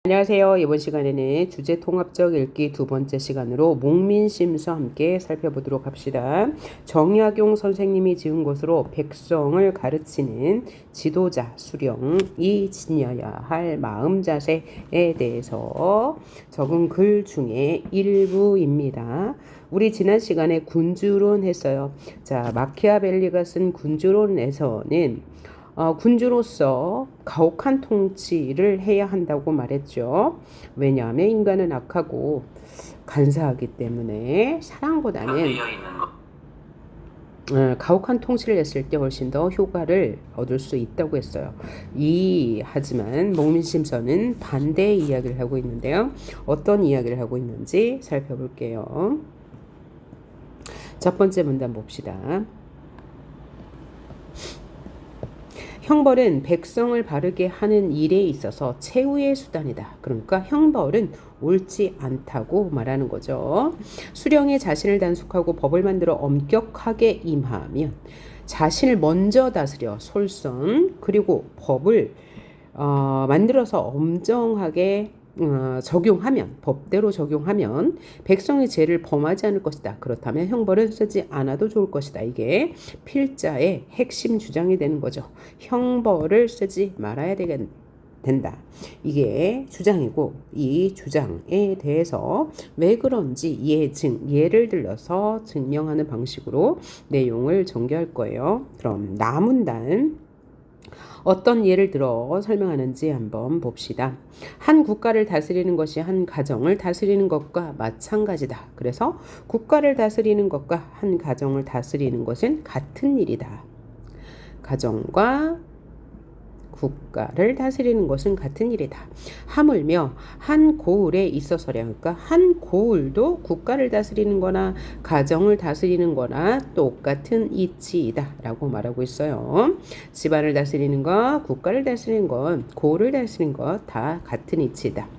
안녕하세요. 이번 시간에는 주제 통합적 읽기 두 번째 시간으로 목민심서 함께 살펴보도록 합시다. 정약용 선생님이 지은 것으로 백성을 가르치는 지도자 수령이 지녀야 할 마음 자세에 대해서 적은 글 중에 일부입니다. 우리 지난 시간에 군주론 했어요. 자, 마키아벨리가 쓴 군주론에서는 군주로서 가혹한 통치를 해야 한다고 말했죠. 왜냐하면 인간은 악하고 간사하기 때문에 사랑보다는 가혹한 통치를 했을 때 훨씬 더 효과를 얻을 수 있다고 했어요. 하지만 목민심서는 반대의 이야기를 하고 있는데요. 어떤 이야기를 하고 있는지 살펴볼게요. 첫 번째 문단 봅시다. 형벌은 백성을 바르게 하는 일에 있어서 최후의 수단이다. 그러니까 형벌은 옳지 않다고 말하는 거죠. 수령이 자신을 단속하고 법을 만들어 엄격하게 임하면 자신을 먼저 다스려 솔선 그리고 법을 만들어서 엄정하게 적용하면 법대로 적용하면 백성의 죄를 범하지 않을 것이다. 그렇다면 형벌은 쓰지 않아도 좋을 것이다. 이게 필자의 핵심 주장이 되는 거죠. 형벌을 쓰지 말아야 된다. 이게 주장이고 이 주장에 대해서 왜 그런지 예를 들어서 증명하는 방식으로 내용을 전개할 거예요. 그럼 나문단 어떤 예를 들어 설명하는지 한번 봅시다. 한 국가를 다스리는 것이 한 가정을 다스리는 것과 마찬가지다. 그래서 국가를 다스리는 것과 한 가정을 다스리는 것은 같은 일이다. 가정과 국가를 다스리는 것은 같은 일이다. 하물며 한 고을에 있어서랴. 그러니까 한 고을도 국가를 다스리는 거나 가정을 다스리는 거나 똑같은 이치이다 라고 말하고 있어요. 집안을 다스리는 것, 국가를 다스리는 것, 고을을 다스리는 것 다 같은 이치이다.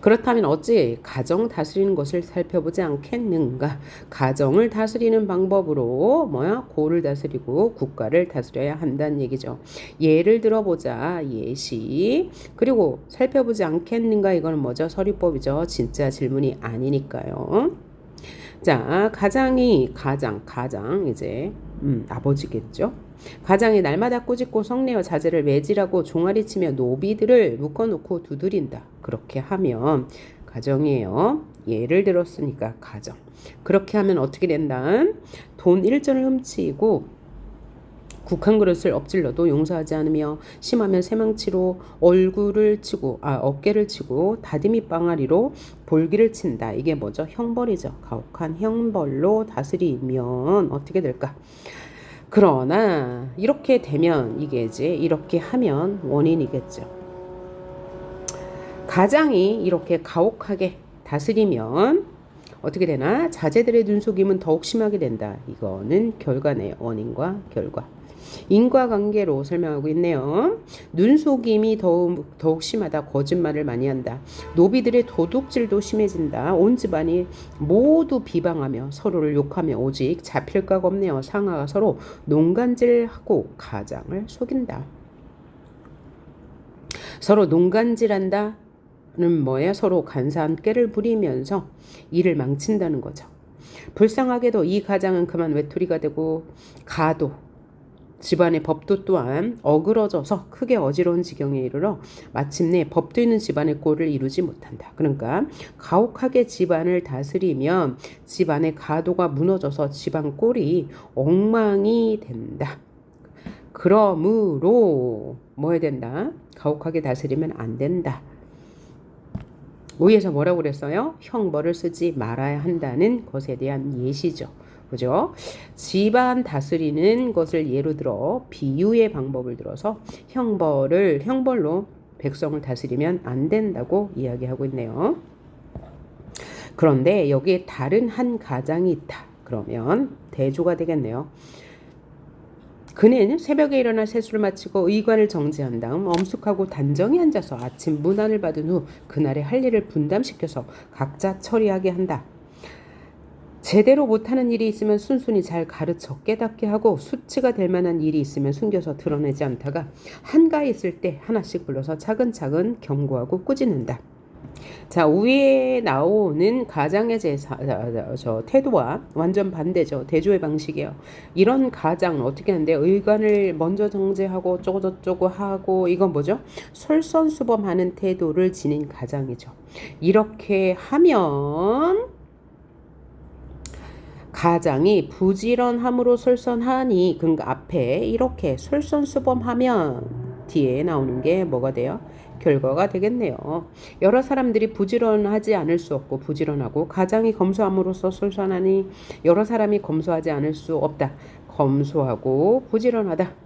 그렇다면 어찌 가정 다스리는 것을 살펴보지 않겠는가? 가정을 다스리는 방법으로 고를 다스리고 국가를 다스려야 한다는 얘기죠. 예를 들어보자. 예시. 그리고 살펴보지 않겠는가? 이거는 뭐죠? 서류법이죠. 진짜 질문이 아니니까요. 자, 가장 이제 아버지겠죠. 가장이 날마다 꾸짖고 성내어 자제를 매질하고 종아리 치며 노비들을 묶어놓고 두드린다. 그렇게 하면 가정이에요. 예를 들었으니까 가정. 그렇게 하면 어떻게 된다? 돈 1전을 훔치고 국한 그릇을 엎질러도 용서하지 않으며 심하면 새망치로 어깨를 치고 다리미 빵아리로 볼기를 친다. 이게 뭐죠? 형벌이죠. 가혹한 형벌로 다스리면 어떻게 될까? 그러나 이렇게 되면 이렇게 하면 원인이겠죠. 가장이 이렇게 가혹하게 다스리면 어떻게 되나? 자제들의 눈속임은 더욱 심하게 된다. 이거는 결과네요. 원인과 결과. 인과관계로 설명하고 있네요. 눈속임이 더욱 심하다. 거짓말을 많이 한다. 노비들의 도둑질도 심해진다. 온 집안이 모두 비방하며 서로를 욕하며 오직 잡힐 각 없네요. 상하가 서로 농간질하고 가장을 속인다. 서로 농간질한다. 는 서로 간사한 꾀를 부리면서 일을 망친다는 거죠. 불쌍하게도 이 가장은 그만 외톨이가 되고 가도 집안의 법도 또한 어그러져서 크게 어지러운 지경에 이르러 마침내 법도 있는 집안의 꼴을 이루지 못한다. 그러니까 가혹하게 집안을 다스리면 집안의 가도가 무너져서 집안 꼴이 엉망이 된다. 그러므로 뭐 해야 된다? 가혹하게 다스리면 안 된다. 위에서 뭐라고 그랬어요? 형벌을 쓰지 말아야 한다는 것에 대한 예시죠. 그죠? 집안 다스리는 것을 예로 들어 비유의 방법을 들어서 형벌로 백성을 다스리면 안 된다고 이야기하고 있네요. 그런데 여기에 다른 한 가장이 있다. 그러면 대조가 되겠네요. 그는 새벽에 일어나 세수를 마치고 의관을 정지한 다음 엄숙하고 단정히 앉아서 아침 문안을 받은 후 그날의 할 일을 분담시켜서 각자 처리하게 한다. 제대로 못하는 일이 있으면 순순히 잘 가르쳐 깨닫게 하고 수치가 될 만한 일이 있으면 숨겨서 드러내지 않다가 한가해 있을 때 하나씩 불러서 차근차근 경고하고 꾸짖는다. 자, 위에 나오는 가장의 태도와 완전 반대죠. 대조의 방식이에요. 이런 가장은 어떻게 하는데 의관을 먼저 정제하고 어쩌고저쩌고 하고 이건 뭐죠? 솔선수범하는 태도를 지닌 가장이죠. 이렇게 하면 가장이 부지런함으로 솔선하니 그러니까 앞에 이렇게 솔선수범하면 뒤에 나오는 게 뭐가 돼요? 결과가 되겠네요. 여러 사람들이 부지런하지 않을 수 없고 부지런하고 가장이 검소함으로써 솔선하니 여러 사람이 검소하지 않을 수 없다. 검소하고 부지런하다.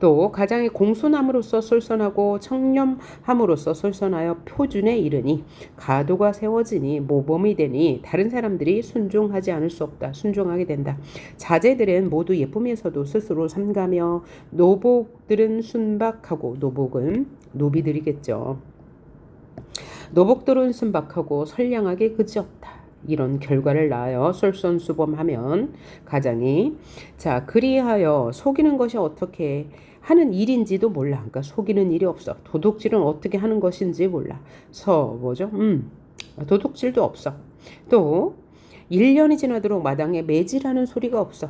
또 가장이 공손함으로써 솔선하고 청렴함으로써 솔선하여 표준에 이르니 가도가 세워지니 모범이 되니 다른 사람들이 순종하지 않을 수 없다. 순종하게 된다. 자제들은 모두 예쁨에서도 스스로 삼가며 노복들은 순박하고 노복은 노비들이겠죠. 노복들은 순박하고 선량하게 그지없다. 이런 결과를 낳아요. 솔선수범하면 가장이 자 그리하여 속이는 것이 어떻게 하는 일인지도 몰라. 그러니까 속이는 일이 없어. 도둑질은 어떻게 하는 것인지 몰라. 뭐죠? 도둑질도 없어. 또 1년이 지나도록 마당에 매질하는 소리가 없어.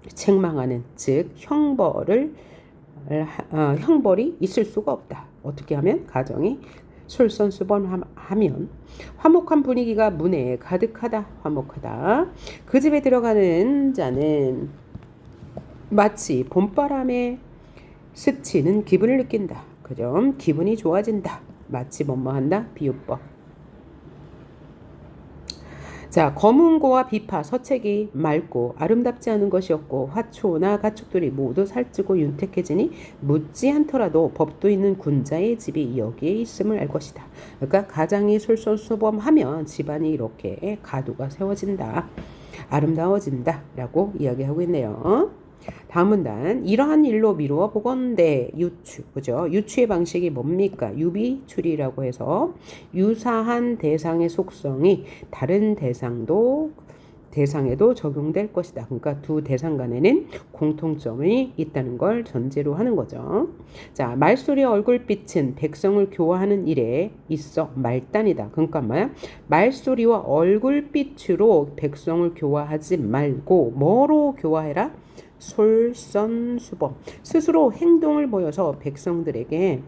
책망하는 즉 형벌이 있을 수가 없다. 어떻게 하면 가정이 솔선수범하면 화목한 분위기가 문에 가득하다. 화목하다. 그 집에 들어가는 자는 마치 봄바람에 스치는 기분을 느낀다. 그죠? 기분이 좋아진다. 마치 뭐뭐한다. 비유법. 자, 검은고와 비파, 서책이 맑고 아름답지 않은 것이었고 화초나 가축들이 모두 살찌고 윤택해지니 묻지 않더라도 법도 있는 군자의 집이 여기에 있음을 알 것이다. 그러니까 가장이 솔선수범하면 집안이 이렇게 가도가 세워진다. 아름다워진다. 라고 이야기하고 있네요. 다음 문단 이러한 일로 미루어 보건대 유추 그죠? 유추의 방식이 뭡니까? 유비추리라고 해서 유사한 대상의 속성이 다른 대상에도 적용될 것이다. 그러니까 두 대상 간에는 공통점이 있다는 걸 전제로 하는 거죠. 자, 말소리와 얼굴빛은 백성을 교화하는 일에 있어 말단이다. 그러니까 뭐야? 말소리와 얼굴빛으로 백성을 교화하지 말고 뭐로 교화해라? 솔선수범. 스스로 행동을 보여서 백성들에게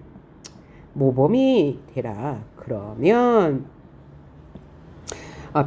모범이 되라. 그러면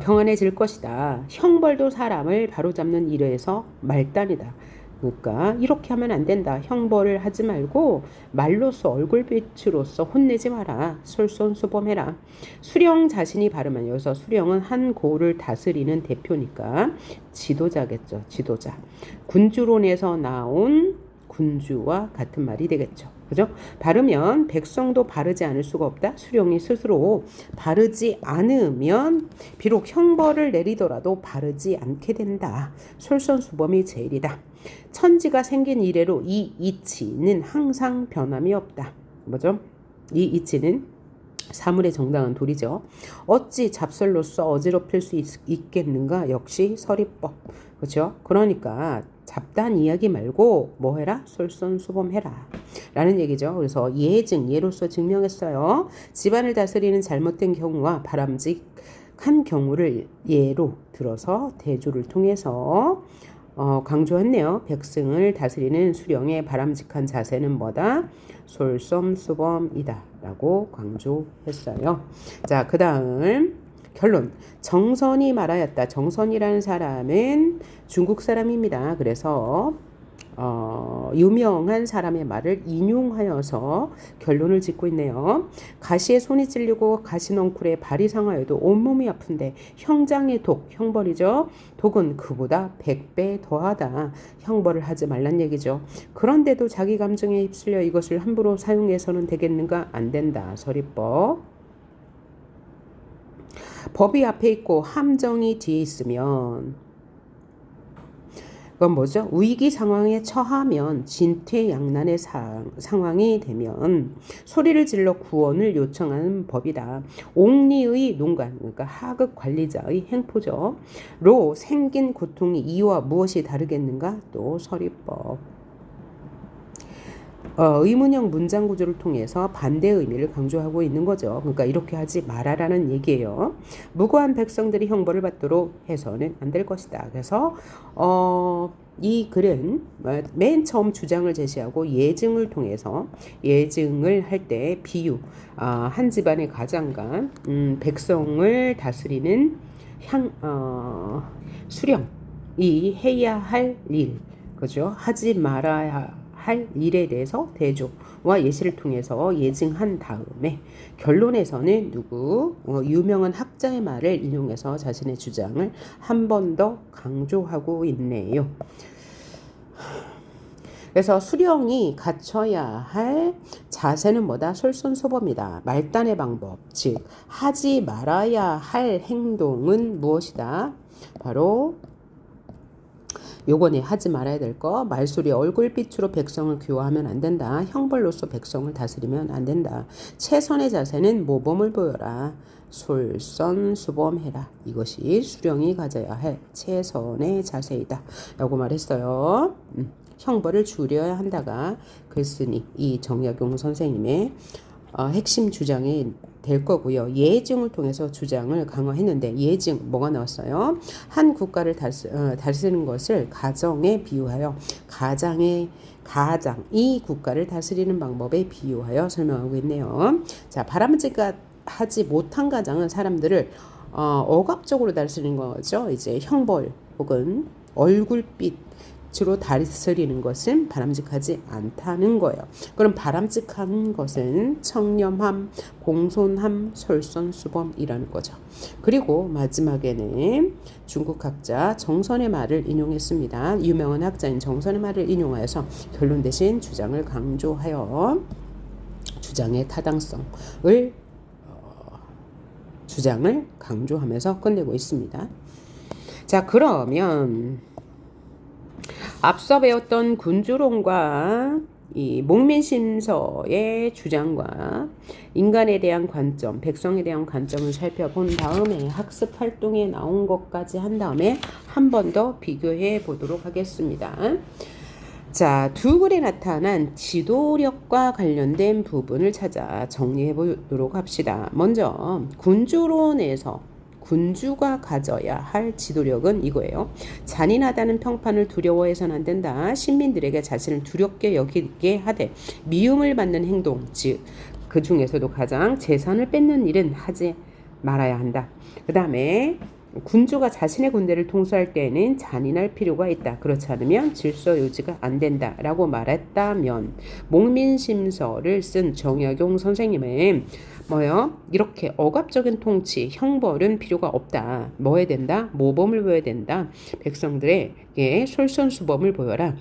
평안해질 것이다. 형벌도 사람을 바로잡는 일에서 말단이다. 그러니까 이렇게 하면 안 된다. 형벌을 하지 말고 말로써 얼굴빛으로써 혼내지 마라. 솔선수범해라. 수령 자신이 바르면 여기서 수령은 한 고를 다스리는 대표니까 지도자겠죠. 지도자. 군주론에서 나온 군주와 같은 말이 되겠죠. 그죠? 바르면 백성도 바르지 않을 수가 없다. 수령이 스스로 바르지 않으면 비록 형벌을 내리더라도 바르지 않게 된다. 솔선수범이 제일이다. 천지가 생긴 이래로 이 이치는 항상 변함이 없다. 뭐죠? 이 이치는 사물의 정당한 도리죠. 어찌 잡설로서 어지럽힐 수 있겠는가? 역시 서리법. 그렇죠? 그러니까 잡다한 이야기 말고 뭐 해라? 솔선수범해라. 라는 얘기죠. 그래서 예로서 증명했어요. 집안을 다스리는 잘못된 경우와 바람직한 경우를 예로 들어서 대조를 통해서 강조했네요. 백성을 다스리는 수령의 바람직한 자세는 뭐다? 솔선수범이다. 라고 강조했어요. 자, 그 다음 결론. 정선이 말하였다. 정선이라는 사람은 중국 사람입니다. 그래서 유명한 사람의 말을 인용하여서 결론을 짓고 있네요. 가시에 손이 찔리고 가시넝쿨에 발이 상하여도 온몸이 아픈데 형장의 독, 형벌이죠. 독은 그보다 100배 더하다. 형벌을 하지 말란 얘기죠. 그런데도 자기 감정에 휩쓸려 이것을 함부로 사용해서는 되겠는가? 안 된다. 서리법. 법이 앞에 있고 함정이 뒤에 있으면 그건 뭐죠? 위기 상황에 처하면 진퇴양난의 상황이 되면 소리를 질러 구원을 요청하는 법이다. 옥리의 농간, 그러니까 하급 관리자의 행포죠. 로 생긴 고통이 이와 무엇이 다르겠는가? 또 서리법. 의문형 문장 구조를 통해서 반대 의미를 강조하고 있는 거죠. 그러니까 이렇게 하지 말아라는 얘기예요. 무고한 백성들이 형벌을 받도록 해서는 안 될 것이다. 그래서 이 글은 맨 처음 주장을 제시하고 예증을 통해서 예증을 할 때 비유, 한 집안의 가장과 백성을 다스리는 수령이 해야 할 일, 그죠? 하지 말아야 할 일에 대해서 대조와 예시를 통해서 예증한 다음에 결론에서는 유명한 학자의 말을 인용해서 자신의 주장을 한 번 더 강조하고 있네요. 그래서 수령이 갖춰야 할 자세는 뭐다? 솔선수범이다. 말단의 방법, 즉 하지 말아야 할 행동은 무엇이다? 바로 요거네. 하지 말아야 될 거. 말소리 얼굴빛으로 백성을 교화하면 안 된다. 형벌로서 백성을 다스리면 안 된다. 최선의 자세는 모범을 보여라. 솔선수범해라. 이것이 수령이 가져야 할 최선의 자세이다 라고 말했어요. 형벌을 줄여야 한다가 글쓰니 이 정약용 선생님의 핵심 주장이 될 거고요. 예증을 통해서 주장을 강화했는데 예증 뭐가 나왔어요? 한 국가를 다스리는 것을 가정에 비유하여 가장 이 국가를 다스리는 방법에 비유하여 설명하고 있네요. 자, 바람직하지 못한 가장은 사람들을 억압적으로 다스리는 거죠. 이제 형벌 혹은 얼굴빛 주로 다스리는 것은 바람직하지 않다는 거예요. 그럼 바람직한 것은 청렴함, 공손함, 솔선수범이라는 거죠. 그리고 마지막에는 중국 학자 정선의 말을 인용했습니다. 유명한 학자인 정선의 말을 인용하여서 결론 대신 주장을 강조하여 주장의 타당성을 주장을 강조하면서 끝내고 있습니다. 자, 그러면 앞서 배웠던 군주론과 이 목민심서의 주장과 인간에 대한 관점, 백성에 대한 관점을 살펴본 다음에 학습 활동에 나온 것까지 한 다음에 한 번 더 비교해 보도록 하겠습니다. 자, 두 글에 나타난 지도력과 관련된 부분을 찾아 정리해 보도록 합시다. 먼저 군주론에서 군주가 가져야 할 지도력은 이거예요. 잔인하다는 평판을 두려워해서는 안 된다. 시민들에게 자신을 두렵게 여기게 하되 미움을 받는 행동, 즉 그 중에서도 가장 재산을 뺏는 일은 하지 말아야 한다. 그 다음에 군주가 자신의 군대를 통수할 때에는 잔인할 필요가 있다. 그렇지 않으면 질서 유지가 안 된다라고 말했다면 목민심서를 쓴 정약용 선생님은 뭐요? 이렇게 억압적인 통치, 형벌은 필요가 없다. 뭐 해야 된다? 모범을 보여야 된다. 백성들에게 솔선수범을 보여라.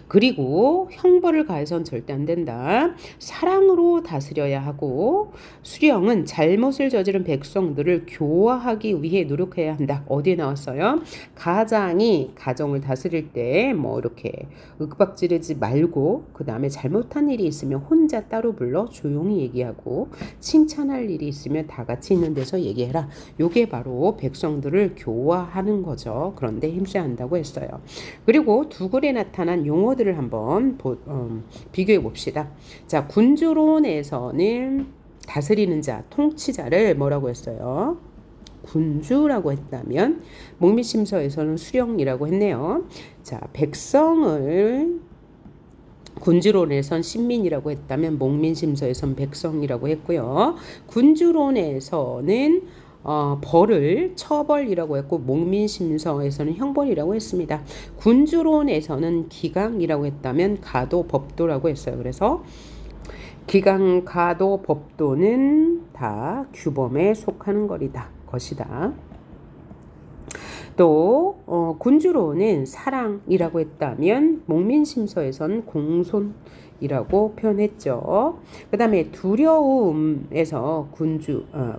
그리고 형벌을 가해선 절대 안 된다. 사랑으로 다스려야 하고 수령은 잘못을 저지른 백성들을 교화하기 위해 노력해야 한다. 어디에 나왔어요? 가장이 가정을 다스릴 때 뭐 이렇게 윽박지르지 말고 그 다음에 잘못한 일이 있으면 혼자 따로 불러 조용히 얘기하고 칭찬할 일이 있으면 다 같이 있는 데서 얘기해라. 요게 바로 백성들을 교화하는 거죠. 그런데 힘써야 한다고 했어요. 그리고 두 글에 나타난 용어들을 한번 비교해 봅시다. 자, 군주론에서는 다스리는 자, 통치자를 뭐라고 했어요? 군주라고 했다면 목민심서에서는 수령이라고 했네요. 자, 백성을 군주론에선 신민이라고 했다면 목민심서에선 백성이라고 했고요. 군주론에서는 벌을 처벌이라고 했고 목민심서에서는 형벌이라고 했습니다. 군주론에서는 기강이라고 했다면 가도, 법도라고 했어요. 그래서 기강, 가도, 법도는 다 규범에 속하는 것이다. 또 군주론은 사랑이라고 했다면 목민심서에서는 공손, 이라고 표현했죠. 그 다음에 두려움에서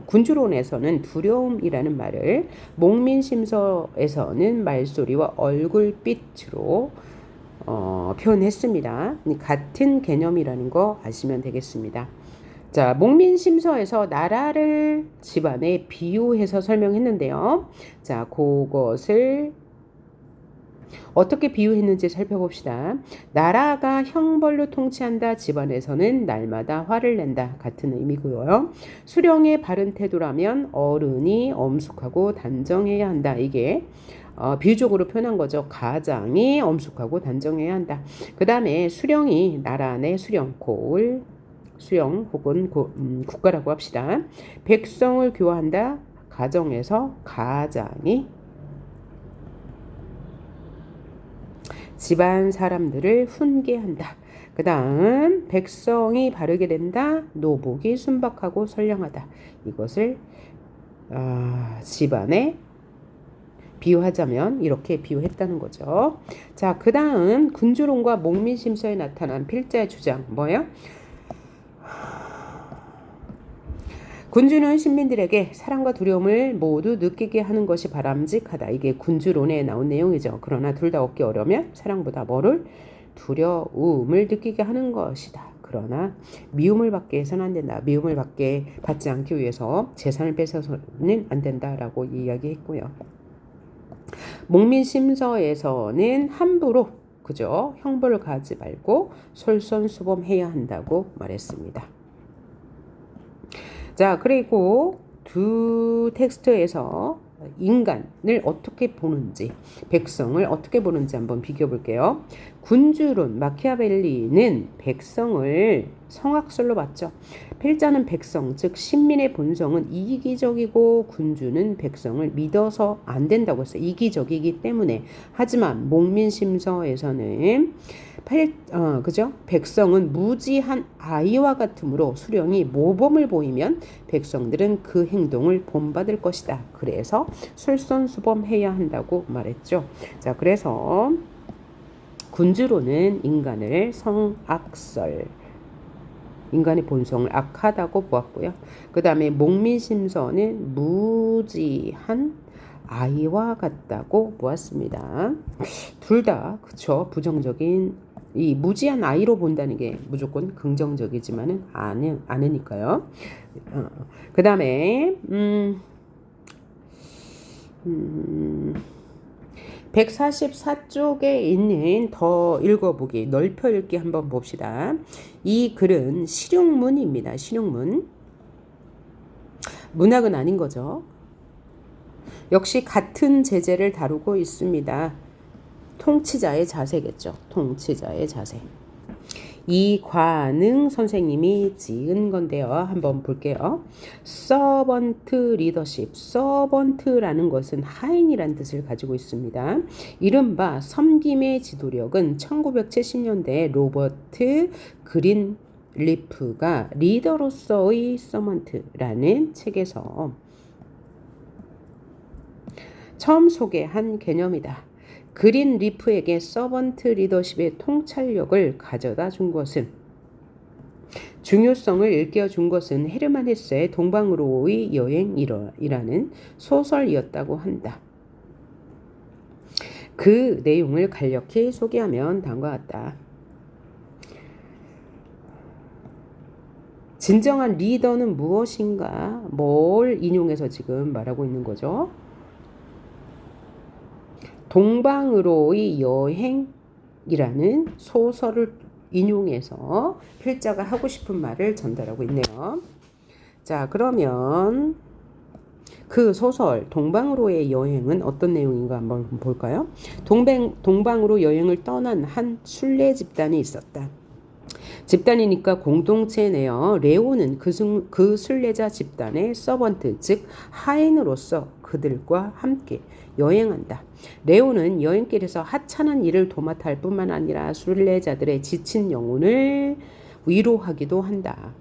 군주론에서는 두려움이라는 말을, 목민심서에서는 말소리와 얼굴빛으로 표현했습니다. 같은 개념이라는 거 아시면 되겠습니다. 자, 목민심서에서 나라를 집안에 비유해서 설명했는데요. 자, 그것을 어떻게 비유했는지 살펴봅시다. 나라가 형벌로 통치한다. 집안에서는 날마다 화를 낸다. 같은 의미고요. 수령의 바른 태도라면 어른이 엄숙하고 단정해야 한다. 이게 비유적으로 표현한 거죠. 가장이 엄숙하고 단정해야 한다. 그 다음에 수령이 나라 내 수령, 수령 혹은 국가라고 합시다. 백성을 교화한다. 가정에서 가장이 집안 사람들을 훈계한다. 그 다음 백성이 바르게 된다. 노복이 순박하고 선량하다. 이것을 집안에 비유하자면 이렇게 비유했다는 거죠. 자, 그 다음 군주론과 목민심서에 나타난 필자의 주장 뭐예요? 군주는 신민들에게 사랑과 두려움을 모두 느끼게 하는 것이 바람직하다. 이게 군주론에 나온 내용이죠. 그러나 둘 다 얻기 어려우면 사랑보다 뭐를? 두려움을 느끼게 하는 것이다. 그러나 미움을 받게 해서는 안 된다. 미움을 받지 않기 위해서 재산을 뺏어서는 안 된다라고 이야기했고요. 목민심서에서는 함부로 그죠? 형벌을 가하지 말고 솔선수범해야 한다고 말했습니다. 자, 그리고 두 텍스트에서 인간을 어떻게 보는지, 백성을 어떻게 보는지 한번 비교해 볼게요. 군주론, 마키아벨리는 백성을 성악설로 봤죠. 필자는 백성, 즉 신민의 본성은 이기적이고 군주는 백성을 믿어서 안 된다고 했어요. 이기적이기 때문에. 하지만 목민심서에서는 그죠? 백성은 무지한 아이와 같으므로 수령이 모범을 보이면 백성들은 그 행동을 본받을 것이다. 그래서 솔선수범해야 한다고 말했죠. 자, 그래서 군주로는 인간을 성악설, 인간의 본성을 악하다고 보았고요. 그 다음에 목민심서는 무지한 아이와 같다고 보았습니다. 둘 다 그쵸, 부정적인, 이 무지한 아이로 본다는 게 무조건 긍정적이지만은 않으니까요. 그 다음에 144쪽에 있는 더 읽어보기, 넓혀 읽기 한번 봅시다. 이 글은 실용문입니다. 실용문. 문학은 아닌 거죠. 역시 같은 제재를 다루고 있습니다. 통치자의 자세겠죠. 통치자의 자세. 이관흥 선생님이 지은 건데요. 한번 볼게요. 서번트 리더십. 서번트라는 것은 하인이란 뜻을 가지고 있습니다. 이른바 섬김의 지도력은 1970년대 로버트 그린리프가 리더로서의 서번트라는 책에서 처음 소개한 개념이다. 그린리프에게 서번트 리더십의 통찰력을 가져다 준 것은, 중요성을 일깨워 준 것은 헤르만 헤세의 동방으로의 여행이라는 소설이었다고 한다. 그 내용을 간략히 소개하면 다음과 같다. 진정한 리더는 무엇인가? 뭘 인용해서 지금 말하고 있는 거죠? 동방으로의 여행이라는 소설을 인용해서 필자가 하고 싶은 말을 전달하고 있네요. 자, 그러면 그 소설 동방으로의 여행은 어떤 내용인가 한번 볼까요? 동방으로 여행을 떠난 한 순례 집단이 있었다. 집단이니까 공동체네요. 레오는 그 순례자 집단의 서번트, 즉 하인으로서 그들과 함께 여행한다. 레오는 여행길에서 하찮은 일을 도맡아 할 뿐만 아니라 순례자들의 지친 영혼을 위로하기도 한다.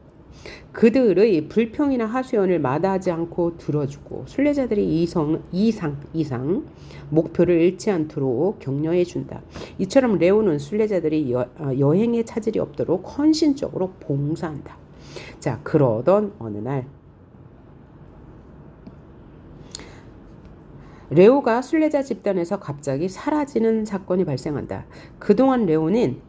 그들의 불평이나 하소연을 마다하지 않고 들어주고 순례자들이 이상 목표를 잃지 않도록 격려해 준다. 이처럼 레오는 순례자들이 여행에 차질이 없도록 헌신적으로 봉사한다. 자, 그러던 어느 날 레오가 순례자 집단에서 갑자기 사라지는 사건이 발생한다. 그동안 레오는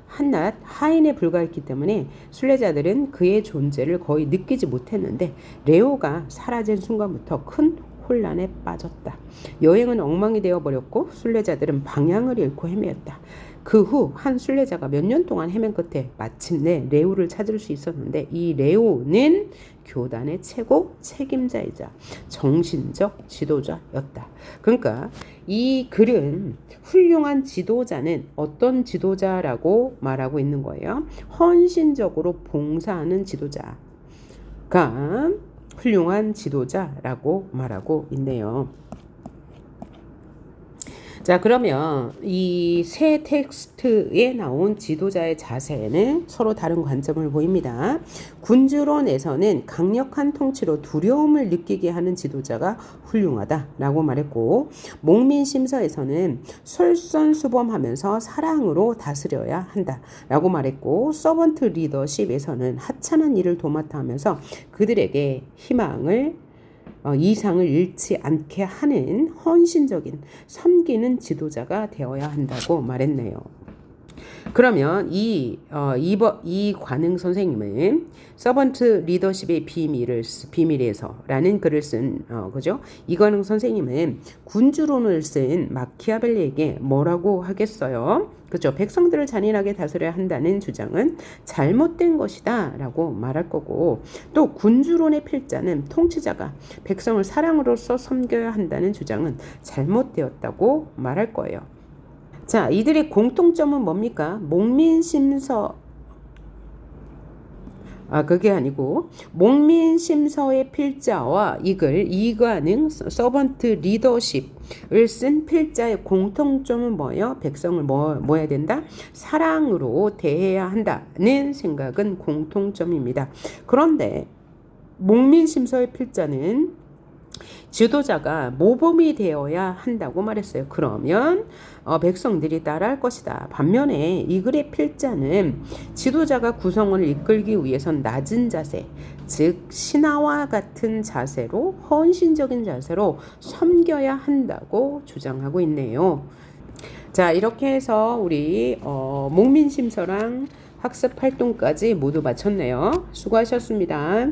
한낱 하인에 불과했기 때문에 순례자들은 그의 존재를 거의 느끼지 못했는데 레오가 사라진 순간부터 큰 혼란에 빠졌다. 여행은 엉망이 되어버렸고 순례자들은 방향을 잃고 헤매었다. 그 후 한 순례자가 몇 년 동안 헤맨 끝에 마침내 레오를 찾을 수 있었는데 이 레오는 교단의 최고 책임자이자 정신적 지도자였다. 그러니까 이 글은 훌륭한 지도자는 어떤 지도자라고 말하고 있는 거예요. 헌신적으로 봉사하는 지도자가 훌륭한 지도자라고 말하고 있네요. 자, 그러면 이 새 텍스트에 나온 지도자의 자세는 서로 다른 관점을 보입니다. 군주론에서는 강력한 통치로 두려움을 느끼게 하는 지도자가 훌륭하다라고 말했고, 목민심서에서는 솔선수범하면서 사랑으로 다스려야 한다라고 말했고, 서번트 리더십에서는 하찮은 일을 도맡아 하면서 그들에게 이상을 잃지 않게 하는 헌신적인 섬기는 지도자가 되어야 한다고 말했네요. 그러면 이 관흥 선생님은 서번트 리더십의 비밀에서라는 글을 쓴 그죠? 이관흥 선생님은 군주론을 쓴 마키아벨리에게 뭐라고 하겠어요? 그죠? 백성들을 잔인하게 다스려야 한다는 주장은 잘못된 것이다 라고 말할 거고, 또 군주론의 필자는 통치자가 백성을 사랑으로서 섬겨야 한다는 주장은 잘못되었다고 말할 거예요. 자, 이들의 공통점은 뭡니까? 그게 아니고 목민심서의 필자와 이관흥 서번트 리더십을 쓴 필자의 공통점은 뭐예요? 백성을 뭐 해야 된다? 사랑으로 대해야 한다는 생각은 공통점입니다. 그런데 목민심서의 필자는 지도자가 모범이 되어야 한다고 말했어요. 그러면 백성들이 따라할 것이다. 반면에 이 글의 필자는 지도자가 구성원을 이끌기 위해선 낮은 자세, 즉 신하와 같은 자세로, 헌신적인 자세로 섬겨야 한다고 주장하고 있네요. 자, 이렇게 해서 우리 목민심서랑 학습 활동까지 모두 마쳤네요. 수고하셨습니다.